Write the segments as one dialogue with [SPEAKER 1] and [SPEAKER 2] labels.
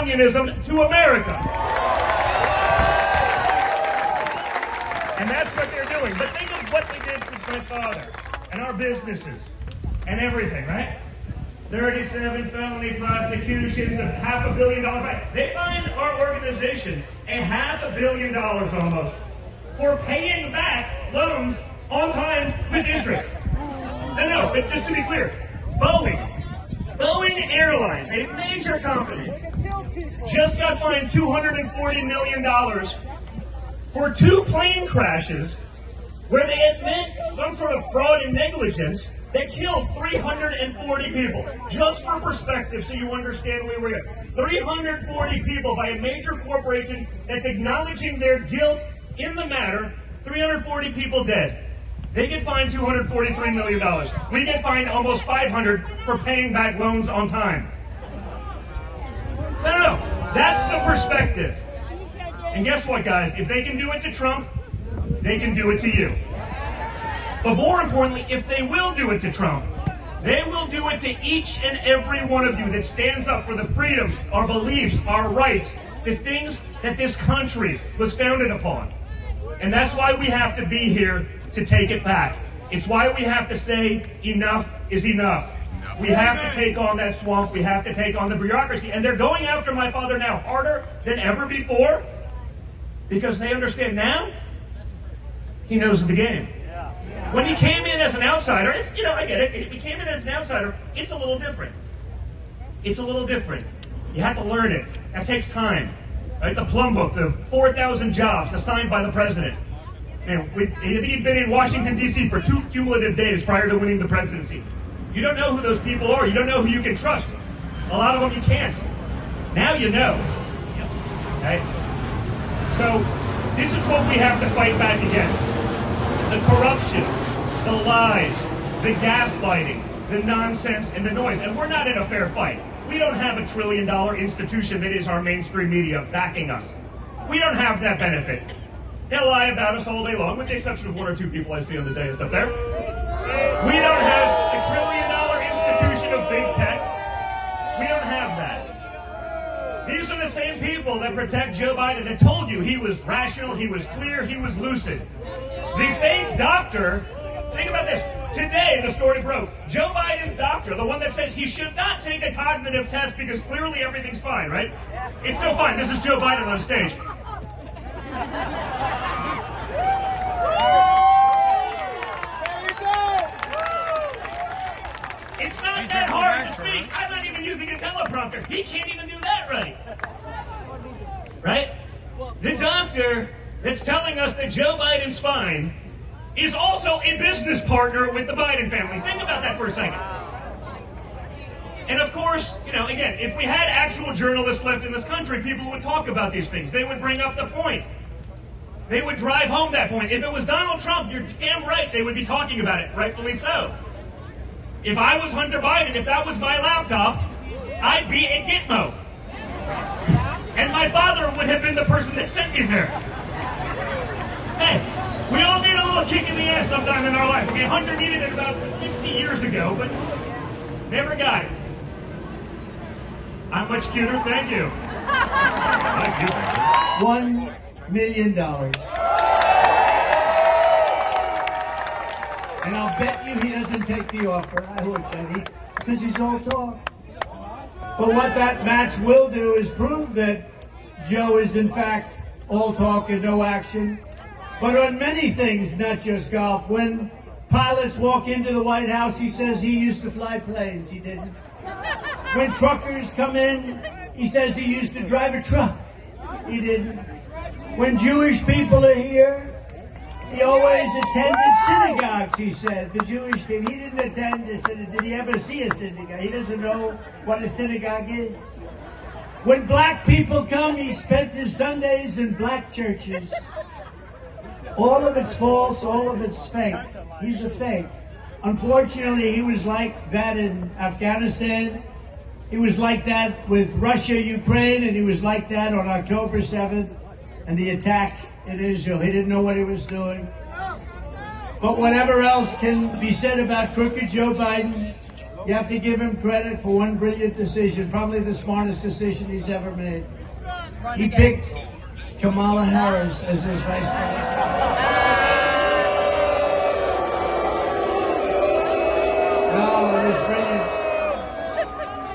[SPEAKER 1] communism to America. And that's what they're doing. But think of what they did to my father and our businesses and everything, right? 37 felony prosecutions, a $500 million fine. They fined our organization $500 million almost for paying back loans on time with interest. No, but just to be clear, Boeing Airlines, a major company, just got fined $240 million for 2 plane crashes where they admit some sort of fraud and negligence that killed 340 people. Just for perspective, so you understand where we're at. 340 people by a major corporation that's acknowledging their guilt in the matter. 340 people dead. They get fined $243 million. We get fined almost $500 for paying back loans on time. No, that's the perspective. And guess what, guys? If they can do it to Trump, they can do it to you. But more importantly, if they will do it to Trump, they will do it to each and every one of you that stands up for the freedoms, our beliefs, our rights, the things that this country was founded upon. And that's why we have to be here to take it back. It's why we have to say enough is enough. We have to take on that swamp. We have to take on the bureaucracy. And they're going after my father now harder than ever before because they understand now he knows the game. When he came in as an outsider, it's, I get it. If he came in as an outsider, it's a little different. It's a little different. You have to learn it. That takes time. Right? The plum book, the 4,000 jobs assigned by the president. And he'd been in Washington, D.C. for 2 cumulative days prior to winning the presidency. You don't know who those people are. You don't know who you can trust. A lot of them you can't. Now you know. Right? So this is what we have to fight back against. The corruption, the lies, the gaslighting, the nonsense, and the noise. And we're not in a fair fight. We don't have $1 trillion institution that is our mainstream media backing us. We don't have that benefit. They'll lie about us all day long, with the exception of 1 or 2 people I see on the dais up there. We don't have $1 trillion institution of big tech. We don't have that. These are the same people that protect Joe Biden, that told you he was rational, he was clear, he was lucid. The fake doctor, think about this. Today, the story broke. Joe Biden's doctor, the one that says he should not take a cognitive test because clearly everything's fine, right? It's so fine. This is Joe Biden on stage. It's not that hard to speak. I'm not even using a teleprompter. He can't even do that right. Right? The doctor that's telling us that Joe Biden's fine is also a business partner with the Biden family. Think about that for a second. And of course, again, if we had actual journalists left in this country, people would talk about these things. They would bring up the point. They would drive home that point. If it was Donald Trump, you're damn right they would be talking about it, rightfully so. If I was Hunter Biden, if that was my laptop, I'd be at Gitmo. And my father would have been the person that sent me there. Hey, we all need a little kick in the ass sometime in our life. Okay, Hunter needed it about 50 years ago, but never got it. I'm much cuter, thank you. Thank you.
[SPEAKER 2] $1 million. And I'll bet you he doesn't take the offer. I would, Benny, because he's all talk. But what that match will do is prove that Joe is in fact all talk and no action. But on many things, not just golf. When pilots walk into the White House, he says he used to fly planes. He didn't. When truckers come in, he says he used to drive a truck. He didn't. When Jewish people are here, he always attended synagogues, he said. The Jewish people, he didn't attend a synagogue. Did he ever see a synagogue? He doesn't know what a synagogue is. When black people come, he spent his Sundays in black churches. All of it's false, all of it's fake. He's a fake. Unfortunately, he was like that in Afghanistan. He was like that with Russia, Ukraine, and he was like that on October 7th and the attack in Israel. He didn't know what he was doing. But whatever else can be said about crooked Joe Biden, You have to give him credit for one brilliant decision, probably the smartest decision he's ever made. He picked Kamala Harris as his vice president. No, it was brilliant.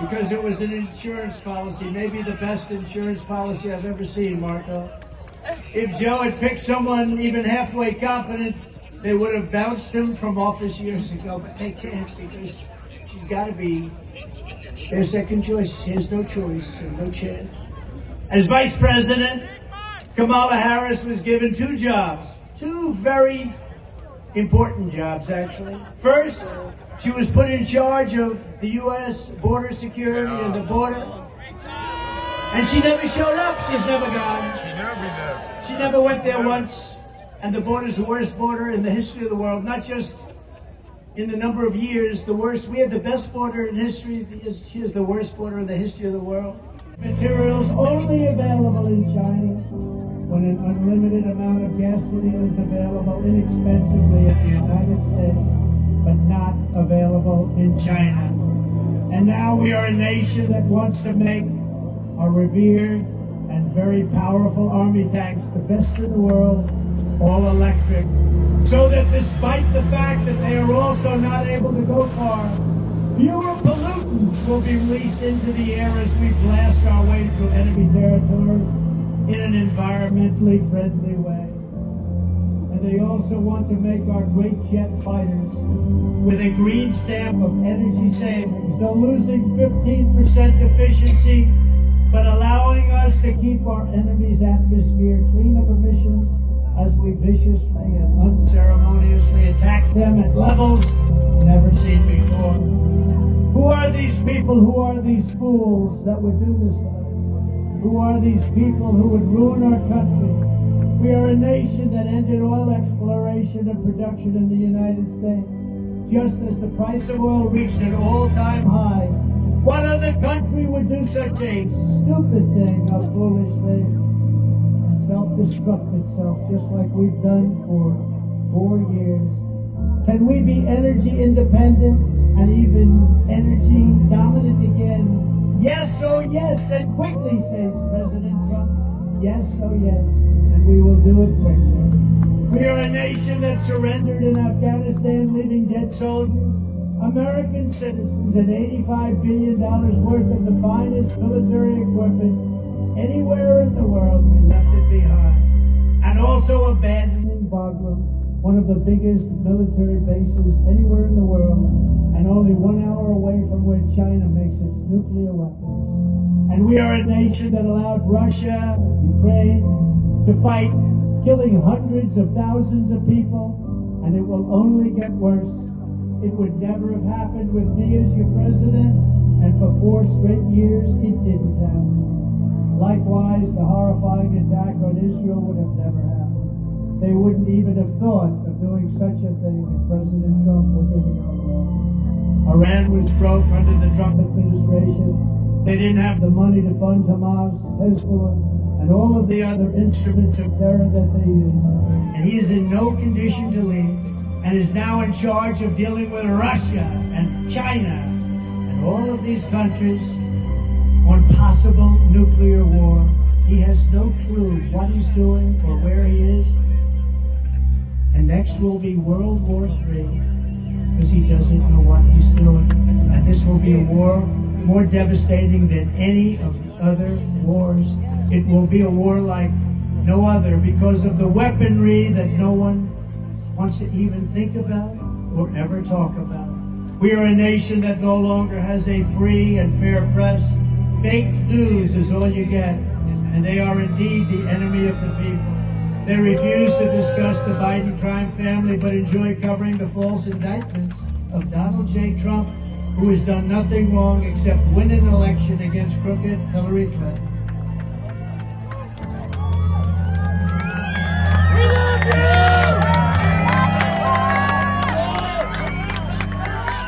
[SPEAKER 2] Because it was an insurance policy, maybe the best insurance policy I've ever seen, Marco. If Joe had picked someone even halfway competent, they would have bounced him from office years ago, but they can't because she's got to be their second choice. She has no choice and no chance. As vice president, Kamala Harris was given two jobs, two very important jobs, actually. First, she was put in charge of the U.S. border security and the border. And she never showed up. She's never gone. She never went there once. And the border's the worst border in the history of the world, not just in the number of years, the worst. We had the best border in history. She is the worst border in the history of the world. Materials only available in China when an unlimited amount of gasoline is available inexpensively in the United States, but not available in China. And now we are a nation that wants to make our revered and very powerful army tanks the best in the world, all electric, so that despite the fact that they are also not able to go far, fewer pollutants will be released into the air as we blast our way through enemy territory in an environmentally friendly way. And they also want to make our great jet fighters with a green stamp of energy savings, though losing 15% efficiency, but allowing us to keep our enemy's atmosphere clean of emissions as we viciously and unceremoniously attack them at levels never seen before. Who are these people? Who are these fools that would do this to us? Who are these people who would ruin our country? We are a nation that ended oil exploration and production in the United States, just as the price of oil reached an all-time high. What other country would do such a stupid thing, a foolish thing, and self-destruct itself just like we've done for 4 years? Can we be energy independent and even energy dominant again? Yes, oh yes, and quickly, says President Trump. Yes, oh yes, and we will do it quickly. We are a nation that surrendered in Afghanistan, leaving dead soldiers, American citizens, and $85 billion worth of the finest military equipment anywhere in the world. We left it behind. And also abandoning Bagram, one of the biggest military bases anywhere in the world, and only 1 hour away from where China makes its nuclear weapons. And we are a nation that allowed Russia, Ukraine, to fight, killing hundreds of thousands of people, and it will only get worse. It would never have happened with me as your president, and for 4 straight years, it didn't happen. Likewise, the horrifying attack on Israel would have never happened. They wouldn't even have thought of doing such a thing if President Trump was in the Oval Office. Iran was broke under the Trump administration. They didn't have the money to fund Hamas, Hezbollah, and all of the other instruments of terror that they use. And he is in no condition to lead, and is now in charge of dealing with Russia and China and all of these countries on possible nuclear war. He has no clue what he's doing or where he is. And next will be World War III, because he doesn't know what he's doing. And this will be a war more devastating than any of the other wars. It will be a war like no other because of the weaponry that no one wants to even think about or ever talk about. We are a nation that no longer has a free and fair press. Fake news is all you get, and they are indeed the enemy of the people. They refuse to discuss the Biden crime family, but enjoy covering the false indictments of Donald J. Trump, who has done nothing wrong except win an election against crooked Hillary Clinton. We love you!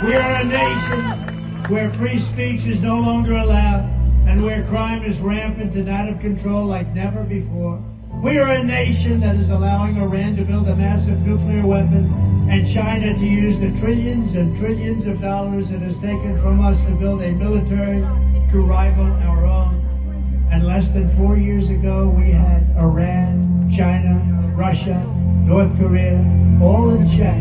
[SPEAKER 2] We are a nation where free speech is no longer allowed and where crime is rampant and out of control like never before. We are a nation that is allowing Iran to build a massive nuclear weapon and China to use the trillions and trillions of dollars it has taken from us to build a military to rival our own. And less than 4 years ago, we had Iran, China, Russia, North Korea, all in check.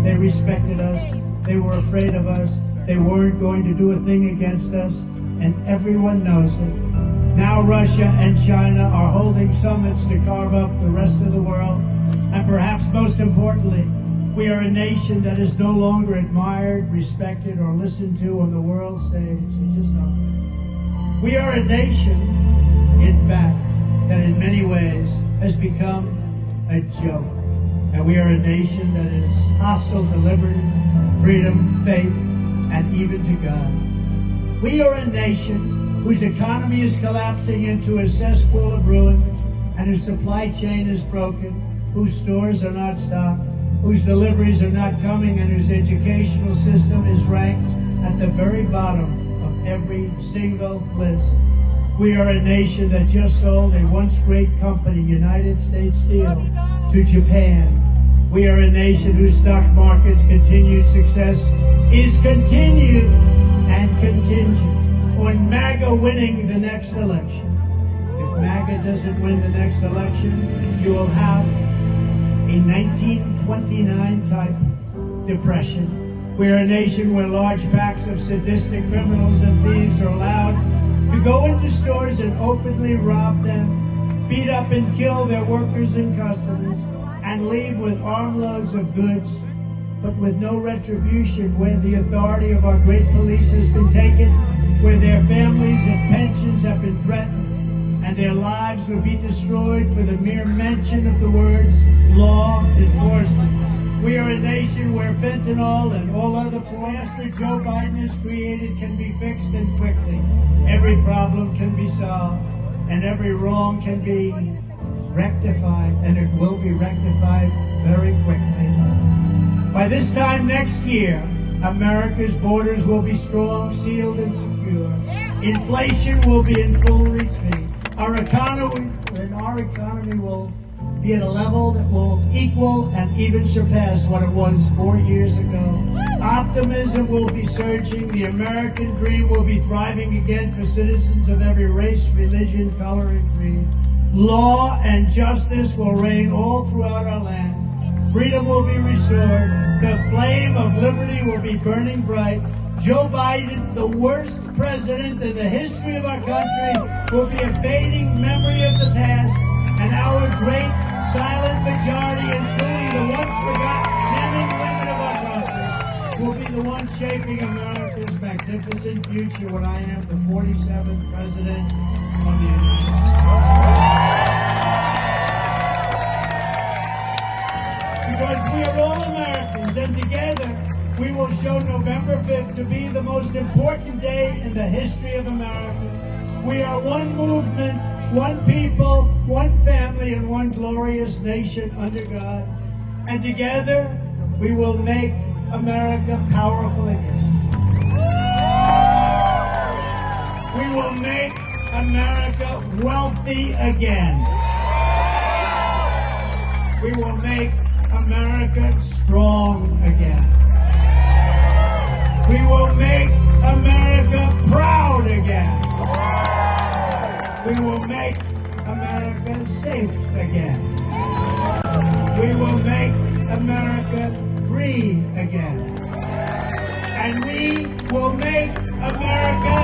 [SPEAKER 2] They respected us. They were afraid of us. They weren't going to do a thing against us, and everyone knows it. Now Russia and China are holding summits to carve up the rest of the world. And perhaps most importantly, we are a nation that is no longer admired, respected, or listened to on the world stage. It's just not. We are a nation, in fact, that in many ways has become a joke. And we are a nation that is hostile to liberty, freedom, faith, and even to God. We are a nation whose economy is collapsing into a cesspool of ruin, and whose supply chain is broken, whose stores are not stocked, whose deliveries are not coming, and whose educational system is ranked at the very bottom of every single list. We are a nation that just sold a once great company, United States Steel, to Japan. We are a nation whose stock market's continued success is continued and contingent on MAGA winning the next election. If MAGA doesn't win the next election, you will have a 1929 type depression. We're a nation where large packs of sadistic criminals and thieves are allowed to go into stores and openly rob them, beat up and kill their workers and customers, and leave with armloads of goods, but with no retribution, where the authority of our great police has been taken, where their families and pensions have been threatened, and their lives will be destroyed for the mere mention of the words law enforcement. We are a nation where fentanyl and all other forms that Joe Biden has created can be fixed and quickly. Every problem can be solved, and every wrong can be rectified, and it will be rectified very quickly. By this time next year, America's borders will be strong, sealed, and secure. Inflation will be in full retreat. Our economy will be at a level that will equal and even surpass what it was 4 years ago. Optimism will be surging. The American dream will be thriving again for citizens of every race, religion, color, and creed. Law and justice will reign all throughout our land. Freedom will be restored. The flame of liberty will be burning bright. Joe Biden, the worst president in the history of our country, will be a fading memory of the past, and our great silent majority, including the once forgotten men and women of our country, will be the ones shaping America's magnificent future when I am the 47th president of the United States. Because we are all Americans, and together we will show November 5th to be the most important day in the history of America. We are one movement, one people, one family, and one glorious nation under God. And together we will make America powerful again. We will make America wealthy again. We will make America strong again. We will make America proud again. We will make America safe again. We will make America free again. And we will make America